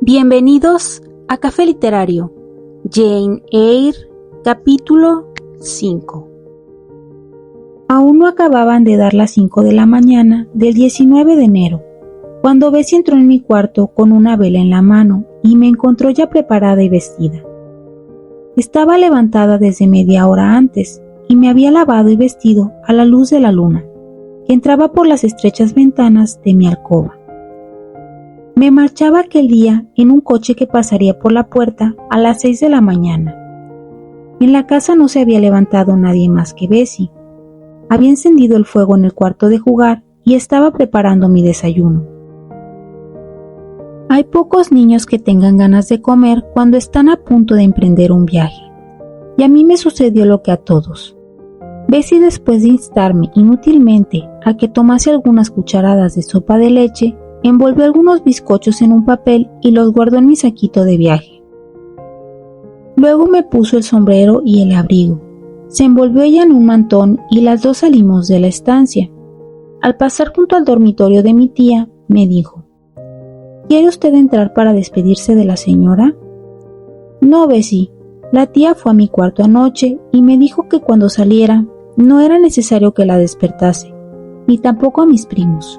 Bienvenidos a Café Literario, Jane Eyre, capítulo 5. Aún no acababan de dar las 5 de la mañana del 19 de enero, cuando Bessie entró en mi cuarto con una vela en la mano y me encontró ya preparada y vestida. Estaba levantada desde media hora antes y me había lavado y vestido a la luz de la luna, que entraba por las estrechas ventanas de mi alcoba. Me marchaba aquel día en un coche que pasaría por la puerta a las 6 de la mañana. En la casa no se había levantado nadie más que Bessie. Había encendido el fuego en el cuarto de jugar y estaba preparando mi desayuno. Hay pocos niños que tengan ganas de comer cuando están a punto de emprender un viaje, y a mí me sucedió lo que a todos. Bessie, después de instarme inútilmente a que tomase algunas cucharadas de sopa de leche, envolvió algunos bizcochos en un papel y los guardó en mi saquito de viaje. Luego me puso el sombrero y el abrigo. Se envolvió ella en un mantón y las dos salimos de la estancia. Al pasar junto al dormitorio de mi tía, me dijo: ¿Quiere usted entrar para despedirse de la señora? No, Bessie. La tía fue a mi cuarto anoche y me dijo que cuando saliera no era necesario que la despertase, ni tampoco a mis primos.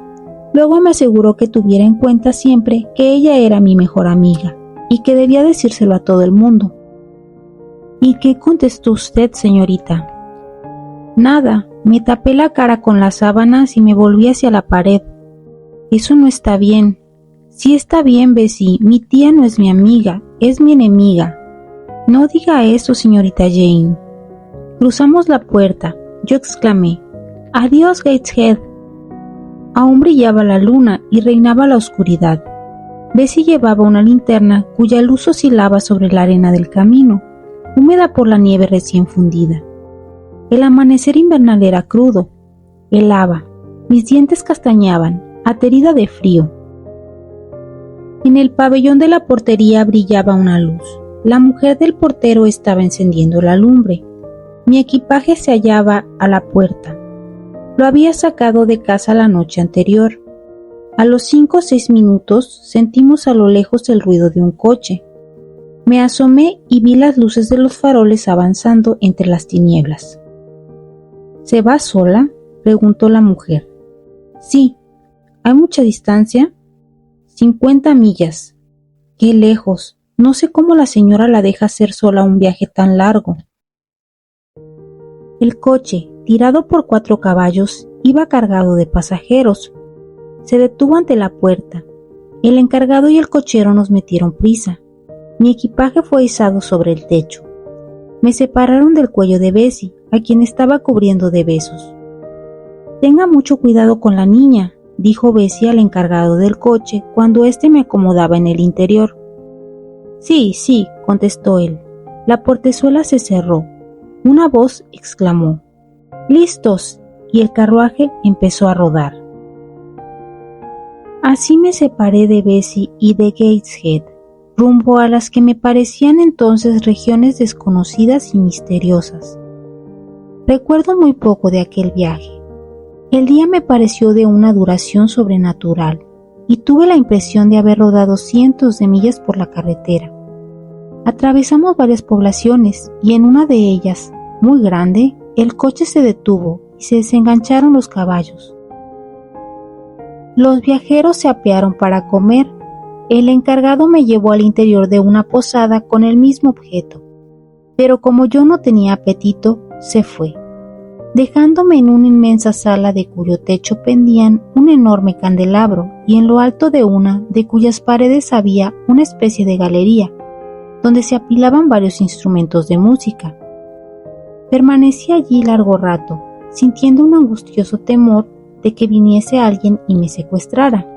Luego me aseguró que tuviera en cuenta siempre que ella era mi mejor amiga y que debía decírselo a todo el mundo. ¿Y qué contestó usted, señorita? Nada, me tapé la cara con las sábanas y me volví hacia la pared. Eso no está bien. Sí está bien, Bessie, mi tía no es mi amiga, es mi enemiga. No diga eso, señorita Jane. Cruzamos la puerta. Yo exclamé: «Adiós, Gateshead». Aún brillaba la luna y reinaba la oscuridad. Bessie llevaba una linterna cuya luz oscilaba sobre la arena del camino, húmeda por la nieve recién fundida. El amanecer invernal era crudo. Helaba. Mis dientes castañaban, aterida de frío. En el pabellón de la portería brillaba una luz. La mujer del portero estaba encendiendo la lumbre. Mi equipaje se hallaba a la puerta. Lo había sacado de casa la noche anterior. A los 5 o 6 minutos sentimos a lo lejos el ruido de un coche. Me asomé y vi las luces de los faroles avanzando entre las tinieblas. ¿Se va sola?, preguntó la mujer. Sí. ¿Hay mucha distancia? 50 millas. ¡Qué lejos! No sé cómo la señora la deja hacer sola un viaje tan largo. El coche, tirado por 4 caballos, iba cargado de pasajeros. Se detuvo ante la puerta. El encargado y el cochero nos metieron prisa. Mi equipaje fue izado sobre el techo. Me separaron del cuello de Bessie, a quien estaba cubriendo de besos. «Tenga mucho cuidado con la niña», dijo Bessie al encargado del coche cuando éste me acomodaba en el interior. Sí, contestó él. La portezuela se cerró. Una voz exclamó: «¡Listos!», y el carruaje empezó a rodar. Así me separé de Bessie y de Gateshead, rumbo a las que me parecían entonces regiones desconocidas y misteriosas. Recuerdo muy poco de aquel viaje. El día me pareció de una duración sobrenatural y tuve la impresión de haber rodado cientos de millas por la carretera. Atravesamos varias poblaciones y en una de ellas, muy grande, el coche se detuvo y se desengancharon los caballos. Los viajeros se apearon para comer. El encargado me llevó al interior de una posada con el mismo objeto, pero como yo no tenía apetito, se fue, dejándome en una inmensa sala de cuyo techo pendían un enorme candelabro y en lo alto de una de cuyas paredes había una especie de galería, donde se apilaban varios instrumentos de música. Permanecí allí largo rato, sintiendo un angustioso temor de que viniese alguien y me secuestrara.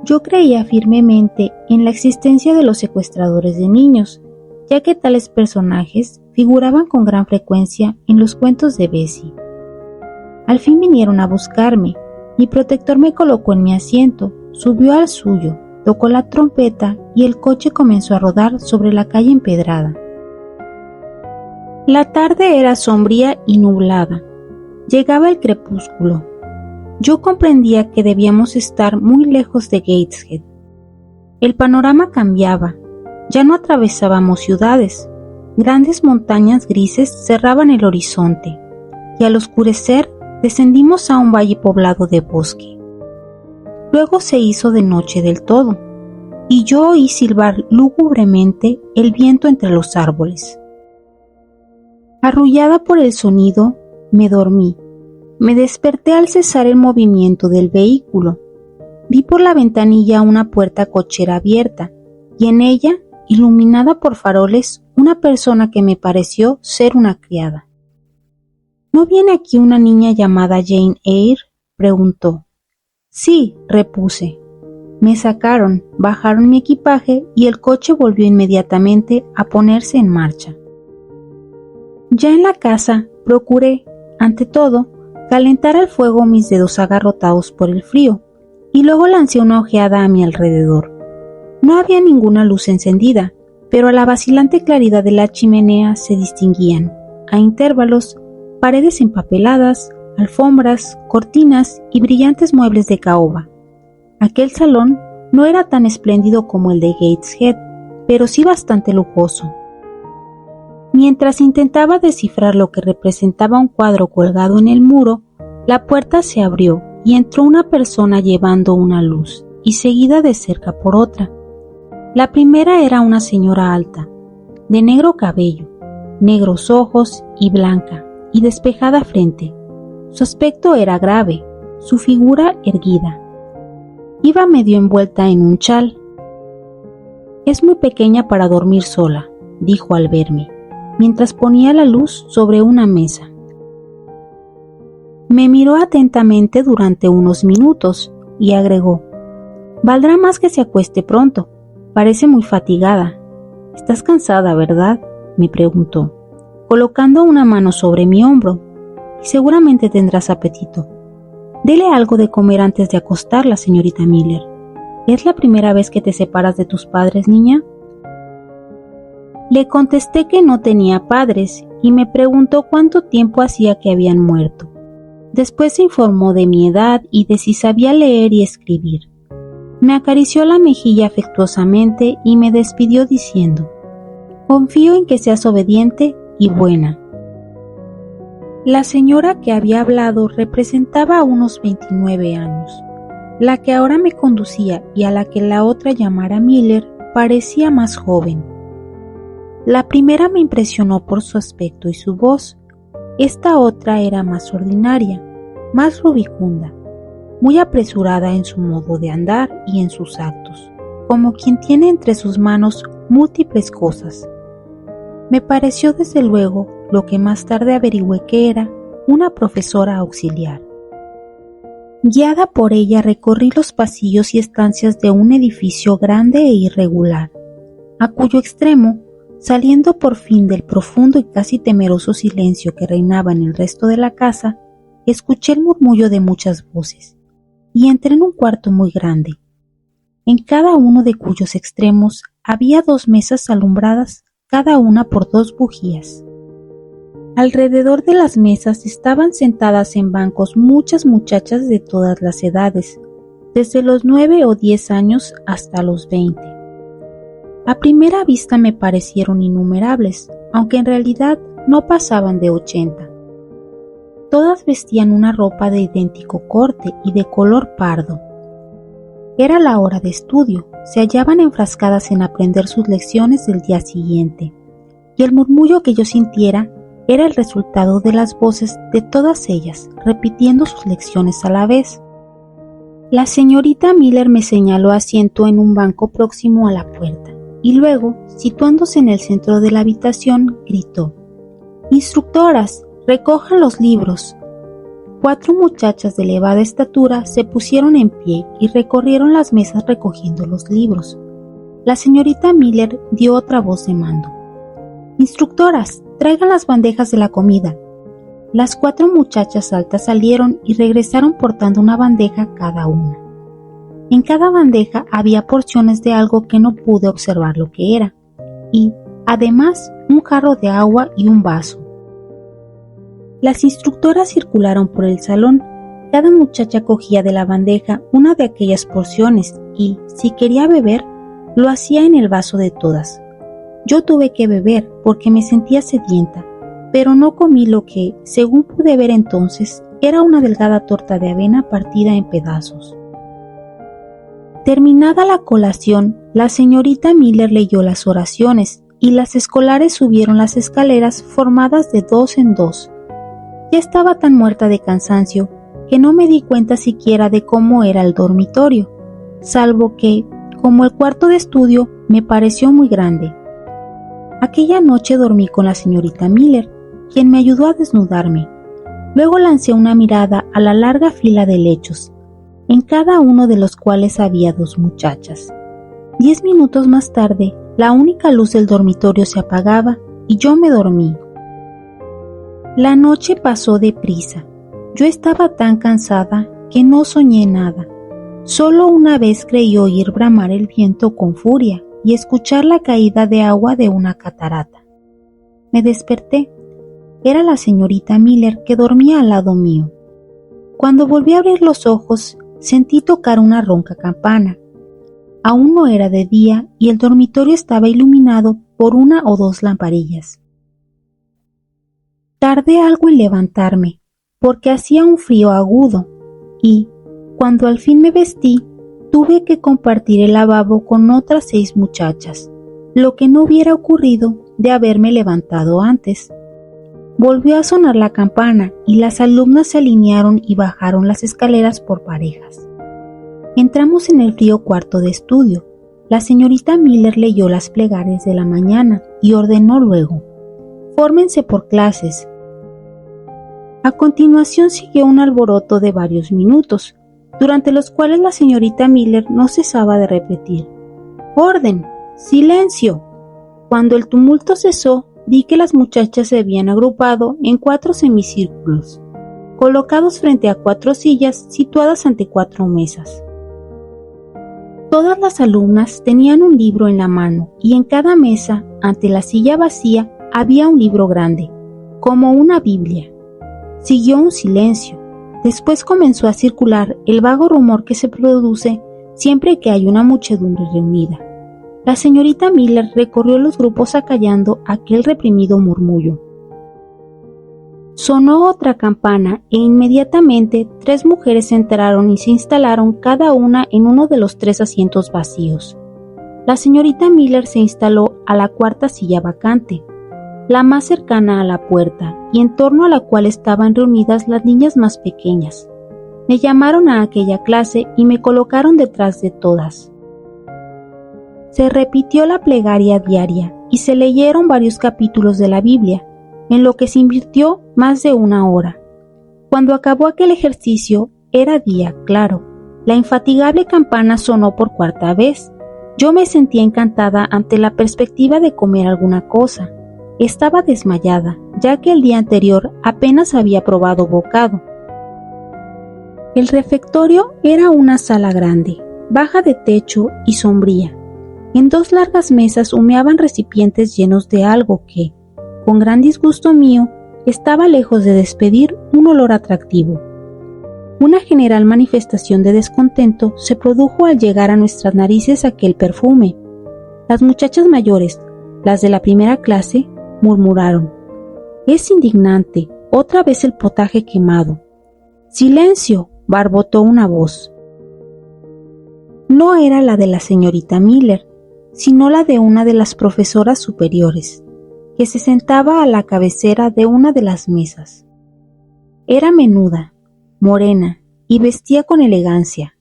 Yo creía firmemente en la existencia de los secuestradores de niños, ya que tales personajes figuraban con gran frecuencia en los cuentos de Bessie. Al fin vinieron a buscarme. Mi protector me colocó en mi asiento, subió al suyo, tocó la trompeta y el coche comenzó a rodar sobre la calle empedrada. La tarde era sombría y nublada. Llegaba el crepúsculo. Yo comprendía que debíamos estar muy lejos de Gateshead. El panorama cambiaba. Ya no atravesábamos ciudades. Grandes montañas grises cerraban el horizonte, y al oscurecer descendimos a un valle poblado de bosque. Luego se hizo de noche del todo, y yo oí silbar lúgubremente el viento entre los árboles. Arrullada por el sonido, me dormí. Me desperté al cesar el movimiento del vehículo. Vi por la ventanilla una puerta cochera abierta, y en ella, iluminada por faroles, una persona que me pareció ser una criada. ¿No viene aquí una niña llamada Jane Eyre?, preguntó. Sí, repuse. Me sacaron, bajaron mi equipaje y el coche volvió inmediatamente a ponerse en marcha. Ya en la casa, procuré, ante todo, calentar al fuego mis dedos agarrotados por el frío, y luego lancé una ojeada a mi alrededor. No había ninguna luz encendida, pero a la vacilante claridad de la chimenea se distinguían, a intervalos, paredes empapeladas, alfombras, cortinas y brillantes muebles de caoba. Aquel salón no era tan espléndido como el de Gateshead, pero sí bastante lujoso. Mientras intentaba descifrar lo que representaba un cuadro colgado en el muro, la puerta se abrió y entró una persona llevando una luz, y seguida de cerca por otra. La primera era una señora alta, de negro cabello, negros ojos y blanca y despejada frente. Su aspecto era grave, su figura erguida. Iba medio envuelta en un chal. Es muy pequeña para dormir sola, dijo al verme, mientras ponía la luz sobre una mesa. Me miró atentamente durante unos minutos y agregó: «Valdrá más que se acueste pronto. Parece muy fatigada». «¿Estás cansada, verdad?», me preguntó, colocando una mano sobre mi hombro. «Y seguramente tendrás apetito. Dele algo de comer antes de acostarla, señorita Miller. ¿Es la primera vez que te separas de tus padres, niña?». Le contesté que no tenía padres y me preguntó cuánto tiempo hacía que habían muerto. Después se informó de mi edad y de si sabía leer y escribir. Me acarició la mejilla afectuosamente y me despidió diciendo: «Confío en que seas obediente y buena». La señora que había hablado representaba unos 29 años. La que ahora me conducía y a la que la otra llamara Miller parecía más joven. La primera me impresionó por su aspecto y su voz. Esta otra era más ordinaria, más rubicunda, muy apresurada en su modo de andar y en sus actos, como quien tiene entre sus manos múltiples cosas. Me pareció desde luego, lo que más tarde averigüé que era, una profesora auxiliar. Guiada por ella recorrí los pasillos y estancias de un edificio grande e irregular, a cuyo extremo, saliendo por fin del profundo y casi temeroso silencio que reinaba en el resto de la casa, escuché el murmullo de muchas voces, y entré en un cuarto muy grande, en cada uno de cuyos extremos había 2 mesas alumbradas cada una por 2 bujías. Alrededor de las mesas estaban sentadas en bancos muchas muchachas de todas las edades, desde los 9 o 10 años hasta los 20. A primera vista me parecieron innumerables, aunque en realidad no pasaban de 80. Todas vestían una ropa de idéntico corte y de color pardo. Era la hora de estudio, se hallaban enfrascadas en aprender sus lecciones del día siguiente, y el murmullo que yo sintiera era el resultado de las voces de todas ellas, repitiendo sus lecciones a la vez. La señorita Miller me señaló asiento en un banco próximo a la puerta, y luego, situándose en el centro de la habitación, gritó: «Instructoras, recojan los libros». 4 muchachas de elevada estatura se pusieron en pie y recorrieron las mesas recogiendo los libros. La señorita Miller dio otra voz de mando: «Instructoras, traigan las bandejas de la comida». Las 4 muchachas altas salieron y regresaron portando una bandeja cada una. En cada bandeja había porciones de algo que no pude observar lo que era, y, además, un jarro de agua y un vaso. Las instructoras circularon por el salón. Cada muchacha cogía de la bandeja una de aquellas porciones y, si quería beber, Lo hacía en el vaso de todas. Yo tuve que beber porque me sentía sedienta, pero no comí lo que, según pude ver entonces, era una delgada torta de avena partida en pedazos. Terminada la colación, la señorita Miller leyó las oraciones y las escolares subieron las escaleras formadas de 2 en 2. Ya estaba tan muerta de cansancio que no me di cuenta siquiera de cómo era el dormitorio, salvo que, como el cuarto de estudio, me pareció muy grande. Aquella noche dormí con la señorita Miller, quien me ayudó a desnudarme. Luego lancé una mirada a la larga fila de lechos, en cada uno de los cuales había 2 muchachas. 10 minutos más tarde, la única luz del dormitorio se apagaba y yo me dormí. La noche pasó deprisa. Yo estaba tan cansada que no soñé nada. Solo una vez creí oír bramar el viento con furia y escuchar la caída de agua de una catarata. Me desperté. Era la señorita Miller que dormía al lado mío. Cuando volví a abrir los ojos, sentí tocar una ronca campana. Aún no era de día y el dormitorio estaba iluminado por 1 o 2 lamparillas. Tardé algo en levantarme, porque hacía un frío agudo, y, cuando al fin me vestí, tuve que compartir el lavabo con otras 6 muchachas, lo que no hubiera ocurrido de haberme levantado antes. Volvió a sonar la campana y las alumnas se alinearon y bajaron las escaleras por parejas. Entramos en el frío cuarto de estudio. La señorita Miller leyó las plegarias de la mañana y ordenó luego: fórmense por clases. A continuación siguió un alboroto de varios minutos, durante los cuales la señorita Miller no cesaba de repetir: ¡Orden! ¡Silencio! Cuando el tumulto cesó, vi que las muchachas se habían agrupado en 4 semicírculos, colocados frente a 4 sillas situadas ante 4 mesas. Todas las alumnas tenían un libro en la mano y en cada mesa, ante la silla vacía, había un libro grande, como una Biblia. Siguió un silencio. Después comenzó a circular el vago rumor que se produce siempre que hay una muchedumbre reunida. La señorita Miller recorrió los grupos acallando aquel reprimido murmullo. Sonó otra campana e inmediatamente 3 mujeres entraron y se instalaron cada una en uno de los 3 asientos vacíos. La señorita Miller se instaló a la 4ª silla vacante, la más cercana a la puerta, y en torno a la cual estaban reunidas las niñas más pequeñas. Me llamaron a aquella clase y me colocaron detrás de todas. Se repitió la plegaria diaria y se leyeron varios capítulos de la Biblia, en lo que se invirtió más de 1 hora. Cuando acabó aquel ejercicio, era día claro. La infatigable campana sonó por 4ª vez. Yo me sentía encantada ante la perspectiva de comer alguna cosa. Estaba desmayada, ya que el día anterior apenas había probado bocado. El refectorio era una sala grande, baja de techo y sombría. En 2 largas mesas humeaban recipientes llenos de algo que, con gran disgusto mío, estaba lejos de despedir un olor atractivo. Una general manifestación de descontento se produjo al llegar a nuestras narices aquel perfume. Las muchachas mayores, las de la primera clase, murmuraron: «Es indignante, otra vez el potaje quemado». «¡Silencio!», barbotó una voz. No era la de la señorita Miller, sino la de una de las profesoras superiores, que se sentaba a la cabecera de una de las mesas. Era menuda, morena y vestía con elegancia,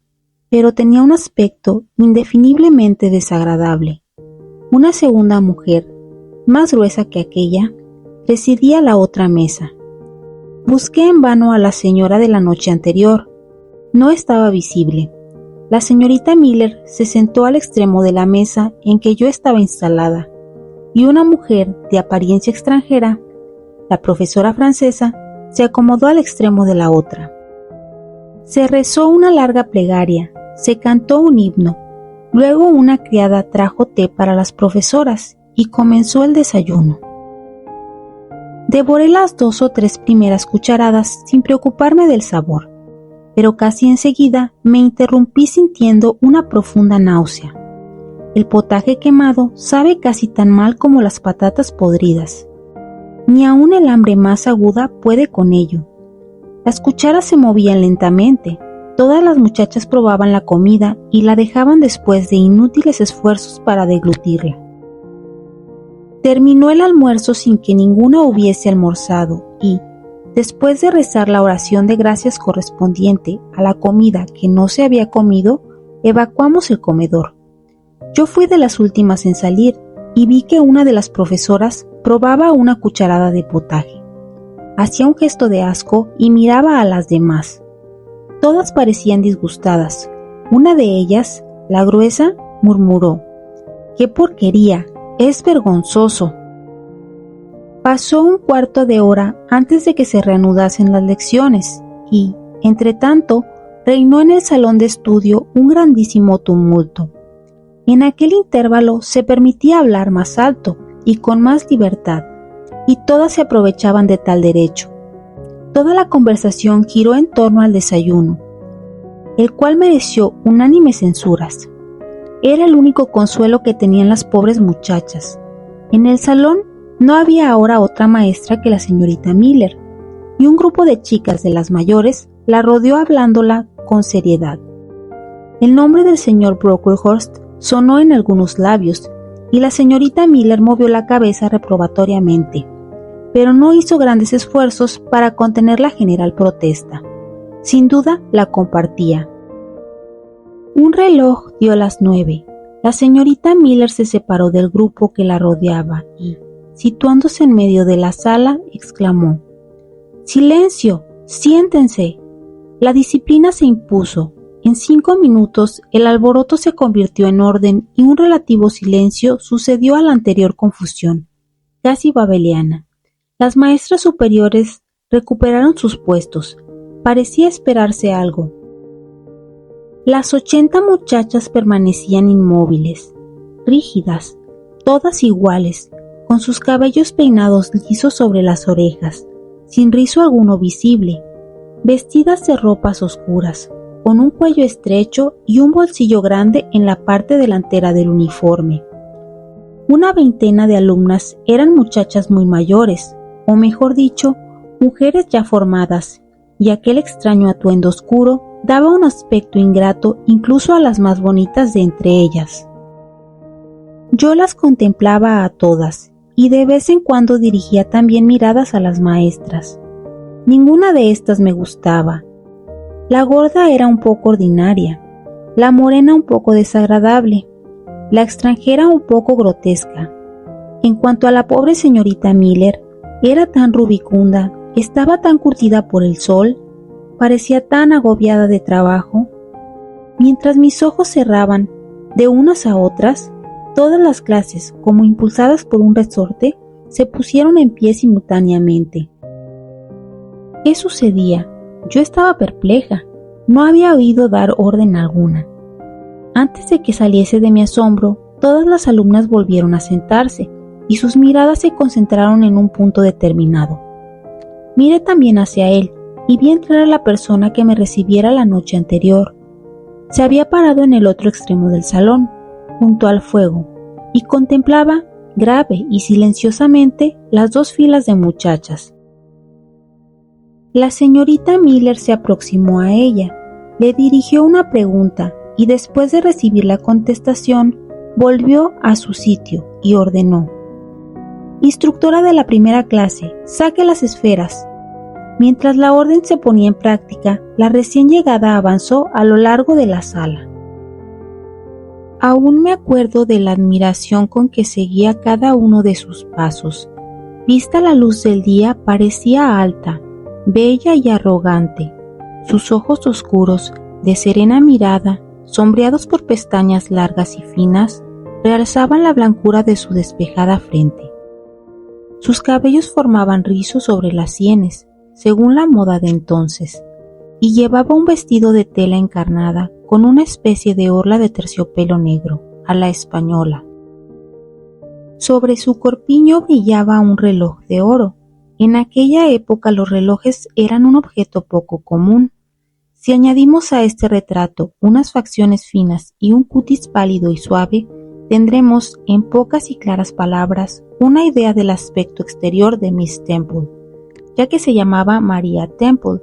pero tenía un aspecto indefiniblemente desagradable. Una segunda mujer, más gruesa que aquella, presidía la otra mesa. Busqué en vano a la señora de la noche anterior. No estaba visible. La señorita Miller se sentó al extremo de la mesa en que yo estaba instalada, y una mujer de apariencia extranjera, la profesora francesa, se acomodó al extremo de la otra. Se rezó una larga plegaria, se cantó un himno, luego una criada trajo té para las profesoras y comenzó el desayuno. Devoré las 2 o 3 primeras cucharadas sin preocuparme del sabor, pero casi enseguida me interrumpí sintiendo una profunda náusea. El potaje quemado sabe casi tan mal como las patatas podridas. Ni aun el hambre más aguda puede con ello. Las cucharas se movían lentamente. Todas las muchachas probaban la comida y la dejaban después de inútiles esfuerzos para deglutirla. Terminó el almuerzo sin que ninguna hubiese almorzado y, después de rezar la oración de gracias correspondiente a la comida que no se había comido, evacuamos el comedor. Yo fui de las últimas en salir y vi que una de las profesoras probaba una cucharada de potaje. Hacía un gesto de asco y miraba a las demás. Todas parecían disgustadas. Una de ellas, la gruesa, murmuró: «¡Qué porquería! ¡Es vergonzoso!». Pasó un cuarto de hora antes de que se reanudasen las lecciones y, entretanto, reinó en el salón de estudio un grandísimo tumulto. En aquel intervalo se permitía hablar más alto y con más libertad, y todas se aprovechaban de tal derecho. Toda la conversación giró en torno al desayuno, el cual mereció unánimes censuras. Era el único consuelo que tenían las pobres muchachas. En el salón no había ahora otra maestra que la señorita Miller, y un grupo de chicas de las mayores la rodeó hablándola con seriedad. El nombre del señor Brocklehurst sonó en algunos labios, y la señorita Miller movió la cabeza reprobatoriamente, pero no hizo grandes esfuerzos para contener la general protesta. Sin duda la compartía. Un reloj dio las 9. La señorita Miller se separó del grupo que la rodeaba y, situándose en medio de la sala, exclamó: «¡Silencio! ¡Siéntense!». La disciplina se impuso. En 5 minutos el alboroto se convirtió en orden y un relativo silencio sucedió a la anterior confusión, casi babeliana. Las maestras superiores recuperaron sus puestos. Parecía esperarse algo. Las 80 muchachas permanecían inmóviles, rígidas, todas iguales, con sus cabellos peinados lisos sobre las orejas, sin rizo alguno visible, vestidas de ropas oscuras, con un cuello estrecho y un bolsillo grande en la parte delantera del uniforme. Una veintena de alumnas eran muchachas muy mayores, o mejor dicho, mujeres ya formadas, y aquel extraño atuendo oscuro daba un aspecto ingrato incluso a las más bonitas de entre ellas. Yo las contemplaba a todas, y de vez en cuando dirigía también miradas a las maestras. Ninguna de estas me gustaba. La gorda era un poco ordinaria, la morena un poco desagradable, la extranjera un poco grotesca. En cuanto a la pobre señorita Miller, era tan rubicunda, estaba tan curtida por el sol, parecía tan agobiada de trabajo. Mientras mis ojos cerraban de unas a otras, todas las clases, como impulsadas por un resorte, se pusieron en pie simultáneamente. ¿Qué sucedía? Yo estaba perpleja. No había oído dar orden alguna. Antes de que saliese de mi asombro, todas las alumnas volvieron a sentarse y sus miradas se concentraron en un punto determinado. Miré también hacia él y vi entrar a la persona que me recibiera la noche anterior. Se había parado en el otro extremo del salón, junto al fuego, y contemplaba, grave y silenciosamente, las 2 filas de muchachas. La señorita Miller se aproximó a ella, le dirigió una pregunta y después de recibir la contestación, volvió a su sitio y ordenó: «Instructora de la primera clase, saque las esferas». Mientras la orden se ponía en práctica, la recién llegada avanzó a lo largo de la sala. Aún me acuerdo de la admiración con que seguía cada uno de sus pasos. Vista a la luz del día, parecía alta, bella y arrogante. Sus ojos oscuros, de serena mirada, sombreados por pestañas largas y finas, realzaban la blancura de su despejada frente. Sus cabellos formaban rizos sobre las sienes, según la moda de entonces, y llevaba un vestido de tela encarnada con una especie de orla de terciopelo negro, a la española. Sobre su corpiño brillaba un reloj de oro. En aquella época los relojes eran un objeto poco común. Si añadimos a este retrato unas facciones finas y un cutis pálido y suave, tendremos, en pocas y claras palabras, una idea del aspecto exterior de Miss Temple, ya que se llamaba María Temple,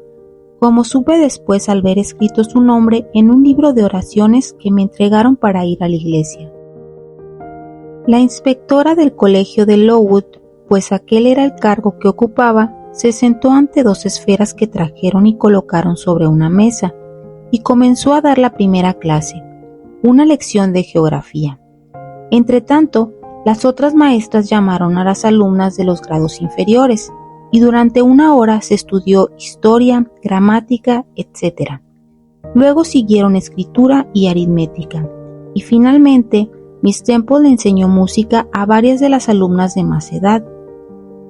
como supe después al ver escrito su nombre en un libro de oraciones que me entregaron para ir a la iglesia. La inspectora del colegio de Lowood, pues aquel era el cargo que ocupaba, se sentó ante dos esferas que trajeron y colocaron sobre una mesa, y comenzó a dar la primera clase, una lección de geografía. Entretanto, las otras maestras llamaron a las alumnas de los grados inferiores, y durante 1 hora se estudió historia, gramática, etc. Luego siguieron escritura y aritmética, y finalmente Miss Temple le enseñó música a varias de las alumnas de más edad.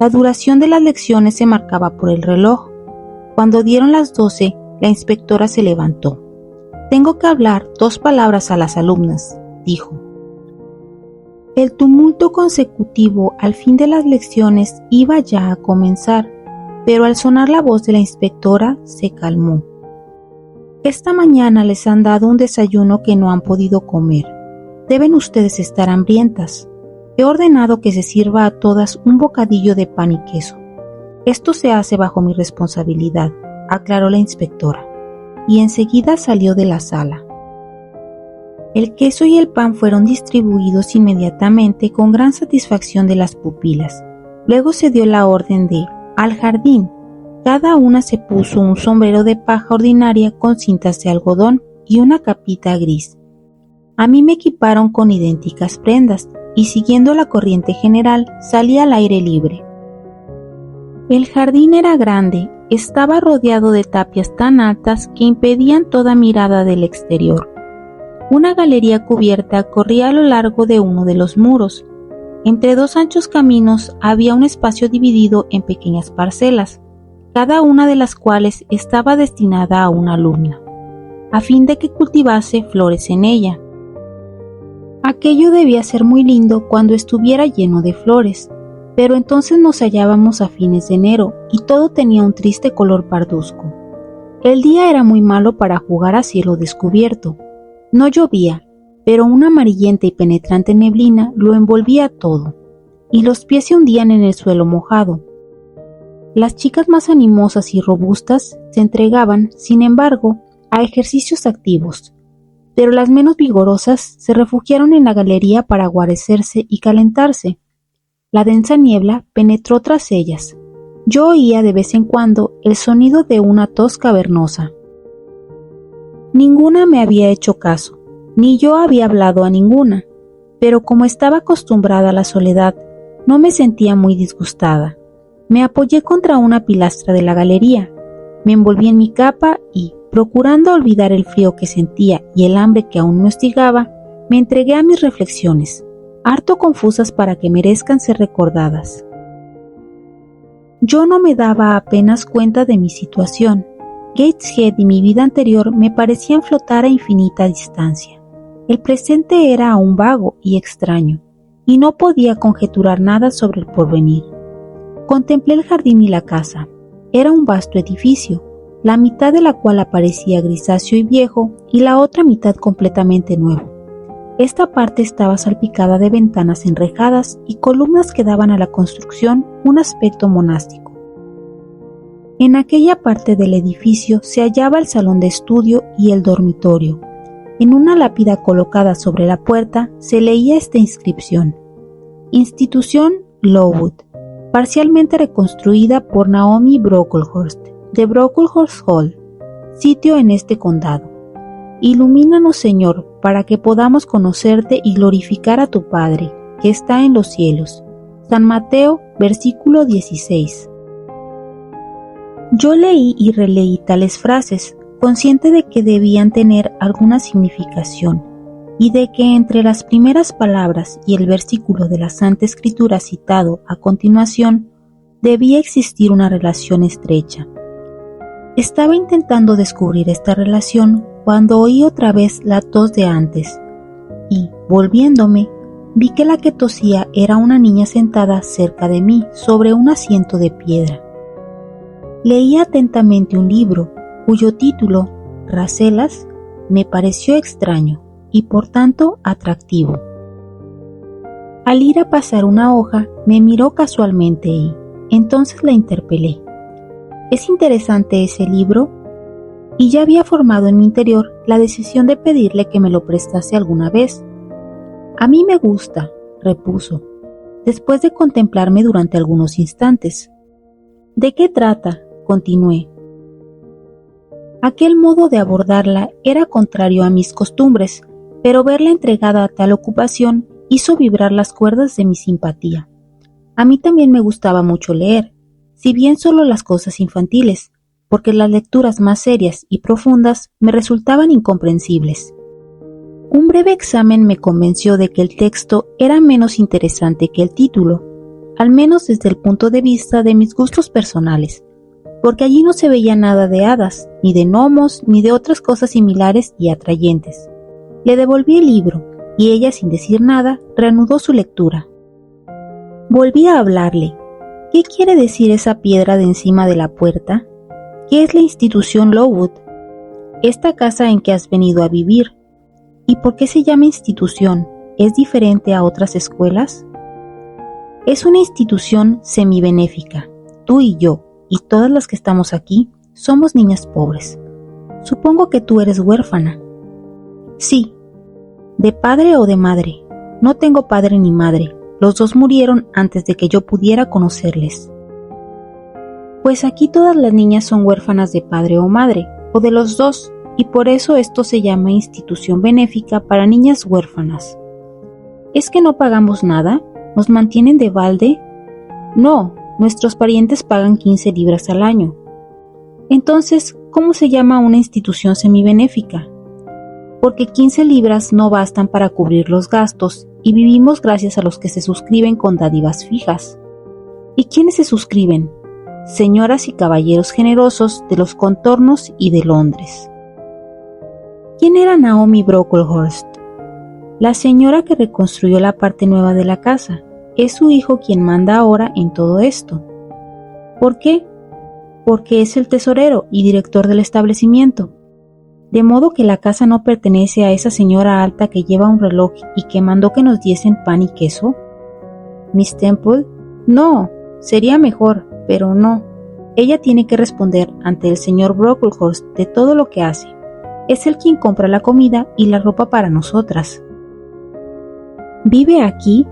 La duración de las lecciones se marcaba por el reloj. Cuando dieron las 12, la inspectora se levantó. «Tengo que hablar 2 palabras a las alumnas», dijo. El tumulto consecutivo al fin de las lecciones iba ya a comenzar, pero al sonar la voz de la inspectora se calmó. «Esta mañana les han dado un desayuno que no han podido comer. Deben ustedes estar hambrientas. He ordenado que se sirva a todas un bocadillo de pan y queso. Esto se hace bajo mi responsabilidad», aclaró la inspectora, y enseguida salió de la sala. El queso y el pan fueron distribuidos inmediatamente con gran satisfacción de las pupilas. Luego se dio la orden de «al jardín». Cada una se puso un sombrero de paja ordinaria con cintas de algodón y una capita gris. A mí me equiparon con idénticas prendas y siguiendo la corriente general salí al aire libre. El jardín era grande, estaba rodeado de tapias tan altas que impedían toda mirada del exterior. Una galería cubierta corría a lo largo de uno de los muros. Entre 2 anchos caminos había un espacio dividido en pequeñas parcelas, cada una de las cuales estaba destinada a una alumna, a fin de que cultivase flores en ella. Aquello debía ser muy lindo cuando estuviera lleno de flores, pero entonces nos hallábamos a fines de enero y todo tenía un triste color parduzco. El día era muy malo para jugar a cielo descubierto. No llovía, pero una amarillenta y penetrante neblina lo envolvía todo, y los pies se hundían en el suelo mojado. Las chicas más animosas y robustas se entregaban, sin embargo, a ejercicios activos, pero las menos vigorosas se refugiaron en la galería para guarecerse y calentarse. La densa niebla penetró tras ellas. Yo oía de vez en cuando el sonido de una tos cavernosa. Ninguna me había hecho caso, ni yo había hablado a ninguna, pero como estaba acostumbrada a la soledad, no me sentía muy disgustada. Me apoyé contra una pilastra de la galería, me envolví en mi capa y, procurando olvidar el frío que sentía y el hambre que aún me hostigaba, me entregué a mis reflexiones, harto confusas para que merezcan ser recordadas. Yo no me daba apenas cuenta de mi situación. Gateshead y mi vida anterior me parecían flotar a infinita distancia. El presente era aún vago y extraño, y no podía conjeturar nada sobre el porvenir. Contemplé el jardín y la casa. Era un vasto edificio, la mitad de la cual aparecía grisáceo y viejo, y la otra mitad completamente nuevo. Esta parte estaba salpicada de ventanas enrejadas y columnas que daban a la construcción un aspecto monástico. En aquella parte del edificio se hallaba el salón de estudio y el dormitorio. En una lápida colocada sobre la puerta se leía esta inscripción: Institución Lowood, parcialmente reconstruida por Naomi Brocklehurst, de Brocklehurst Hall, sitio en este condado. Ilumínanos, Señor, para que podamos conocerte y glorificar a tu Padre, que está en los cielos. San Mateo, versículo 16. Yo leí y releí tales frases, consciente de que debían tener alguna significación, y de que entre las primeras palabras y el versículo de la Santa Escritura citado a continuación, debía existir una relación estrecha. Estaba intentando descubrir esta relación cuando oí otra vez la tos de antes, y, volviéndome, vi que la que tosía era una niña sentada cerca de mí sobre un asiento de piedra. Leí atentamente un libro, cuyo título, Racelas, me pareció extraño y por tanto atractivo. Al ir a pasar una hoja, me miró casualmente y entonces la interpelé. ¿Es interesante ese libro? Y ya había formado en mi interior la decisión de pedirle que me lo prestase alguna vez. A mí me gusta, repuso, después de contemplarme durante algunos instantes. ¿De qué trata?, continué. Aquel modo de abordarla era contrario a mis costumbres, pero verla entregada a tal ocupación hizo vibrar las cuerdas de mi simpatía. A mí también me gustaba mucho leer, si bien solo las cosas infantiles, porque las lecturas más serias y profundas me resultaban incomprensibles. Un breve examen me convenció de que el texto era menos interesante que el título, al menos desde el punto de vista de mis gustos personales, porque allí no se veía nada de hadas, ni de gnomos, ni de otras cosas similares y atrayentes. Le devolví el libro, y ella, sin decir nada, reanudó su lectura. Volví a hablarle. ¿Qué quiere decir esa piedra de encima de la puerta? ¿Qué es la institución Lowood? Esta casa en que has venido a vivir. ¿Y por qué se llama institución? ¿Es diferente a otras escuelas? Es una institución semibenéfica. Tú y yo, y todas las que estamos aquí, somos niñas pobres. Supongo que tú eres huérfana. Sí. ¿De padre o de madre? No tengo padre ni madre. Los dos murieron antes de que yo pudiera conocerles. Pues aquí todas las niñas son huérfanas de padre o madre, o de los dos, y por eso esto se llama institución benéfica para niñas huérfanas. ¿Es que no pagamos nada? ¿Nos mantienen de balde? No, nuestros parientes pagan 15 libras al año. Entonces, ¿cómo se llama una institución semibenéfica? Porque 15 libras no bastan para cubrir los gastos y vivimos gracias a los que se suscriben con dádivas fijas. ¿Y quiénes se suscriben? Señoras y caballeros generosos de los contornos y de Londres. ¿Quién era Naomi Brocklehurst? La señora que reconstruyó la parte nueva de la casa. Es su hijo quien manda ahora en todo esto. ¿Por qué? Porque es el tesorero y director del establecimiento. De modo que la casa no pertenece a esa señora alta que lleva un reloj y que mandó que nos diesen pan y queso. ¿Miss Temple? No, sería mejor, pero no. Ella tiene que responder ante el señor Brocklehurst de todo lo que hace. Es él quien compra la comida y la ropa para nosotras. ¿Vive aquí?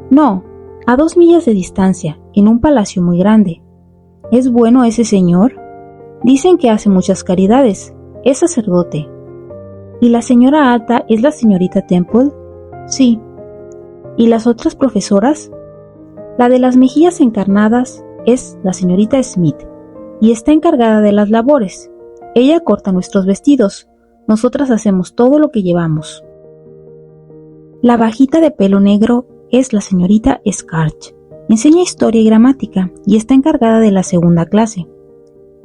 No, a 2 millas de distancia, en un palacio muy grande. ¿Es bueno ese señor? Dicen que hace muchas caridades. Es sacerdote. ¿Y la señora alta es la señorita Temple? Sí. ¿Y las otras profesoras? La de las mejillas encarnadas es la señorita Smith, y está encargada de las labores. Ella corta nuestros vestidos. Nosotras hacemos todo lo que llevamos. La bajita de pelo negro es la señorita Scarch. Enseña historia y gramática, y está encargada de la segunda clase.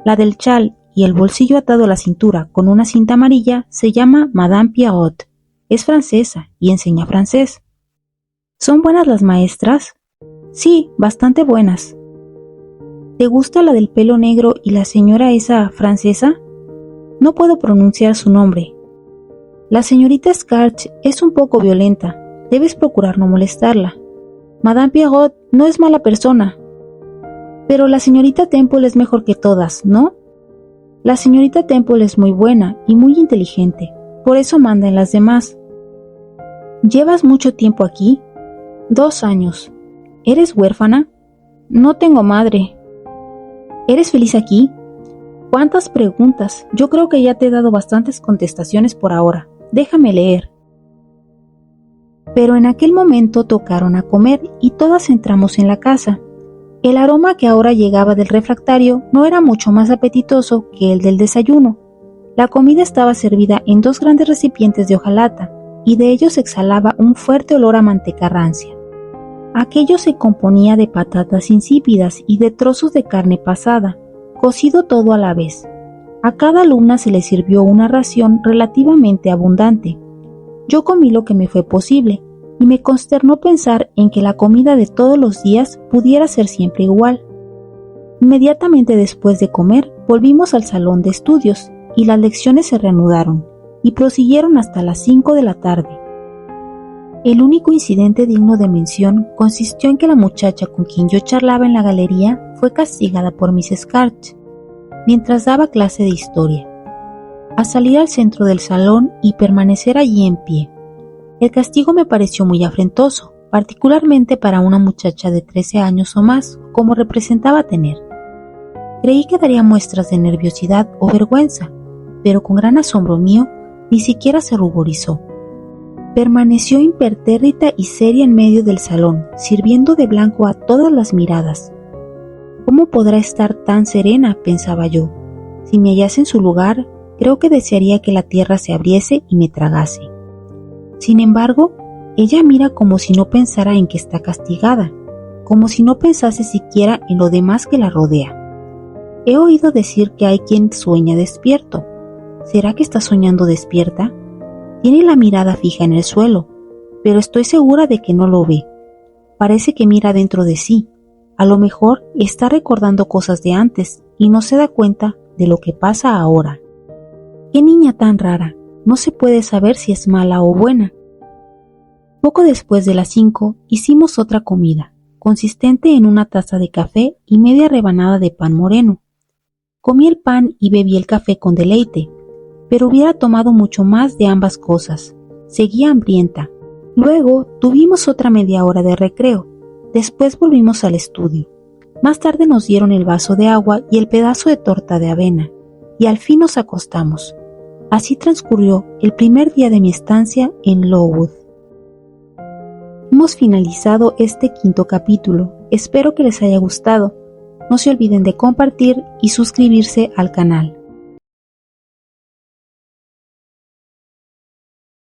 La del chal y el bolsillo atado a la cintura con una cinta amarilla se llama Madame Pierrot. Es francesa y enseña francés. ¿Son buenas las maestras? Sí, bastante buenas. ¿Te gusta la del pelo negro y la señora esa francesa? No puedo pronunciar su nombre. La señorita Scarch es un poco violenta. Debes procurar no molestarla. Madame Pierrot no es mala persona. Pero la señorita Temple es mejor que todas, ¿no? La señorita Temple es muy buena y muy inteligente, por eso manda en las demás. ¿Llevas mucho tiempo aquí? 2 años. ¿Eres huérfana? No tengo madre. ¿Eres feliz aquí? ¿Cuántas preguntas? Yo creo que ya te he dado bastantes contestaciones por ahora. Déjame leer. Pero en aquel momento tocaron a comer y todas entramos en la casa. El aroma que ahora llegaba del refractario no era mucho más apetitoso que el del desayuno. La comida estaba servida en 2 grandes recipientes de hojalata, y de ellos exhalaba un fuerte olor a manteca rancia. Aquello se componía de patatas insípidas y de trozos de carne pasada, cocido todo a la vez. A cada alumna se le sirvió una ración relativamente abundante. Yo comí lo que me fue posible, y me consternó pensar en que la comida de todos los días pudiera ser siempre igual. Inmediatamente después de comer, volvimos al salón de estudios, y las lecciones se reanudaron, y prosiguieron hasta las 5 de la tarde. El único incidente digno de mención consistió en que la muchacha con quien yo charlaba en la galería fue castigada por Miss Scratch mientras daba clase de historia, a salir al centro del salón y permanecer allí en pie. El castigo me pareció muy afrentoso, particularmente para una muchacha de 13 años o más, como representaba tener. Creí que daría muestras de nerviosidad o vergüenza, pero con gran asombro mío, ni siquiera se ruborizó. Permaneció impertérrita y seria en medio del salón, sirviendo de blanco a todas las miradas. ¿Cómo podrá estar tan serena?, pensaba yo. Si me hallase en su lugar, creo que desearía que la tierra se abriese y me tragase. Sin embargo, ella mira como si no pensara en que está castigada, como si no pensase siquiera en lo demás que la rodea. He oído decir que hay quien sueña despierto. ¿Será que está soñando despierta? Tiene la mirada fija en el suelo, pero estoy segura de que no lo ve. Parece que mira dentro de sí. A lo mejor está recordando cosas de antes y no se da cuenta de lo que pasa ahora. ¡Qué niña tan rara! No se puede saber si es mala o buena. Poco después de las 5 hicimos otra comida, consistente en una taza de café y media rebanada de pan moreno. Comí el pan y bebí el café con deleite, pero hubiera tomado mucho más de ambas cosas. Seguía hambrienta. Luego tuvimos otra media hora de recreo. Después volvimos al estudio. Más tarde nos dieron el vaso de agua y el pedazo de torta de avena, y al fin nos acostamos. Así transcurrió el primer día de mi estancia en Lowood. Hemos finalizado este 5º capítulo. Espero que les haya gustado. No se olviden de compartir y suscribirse al canal.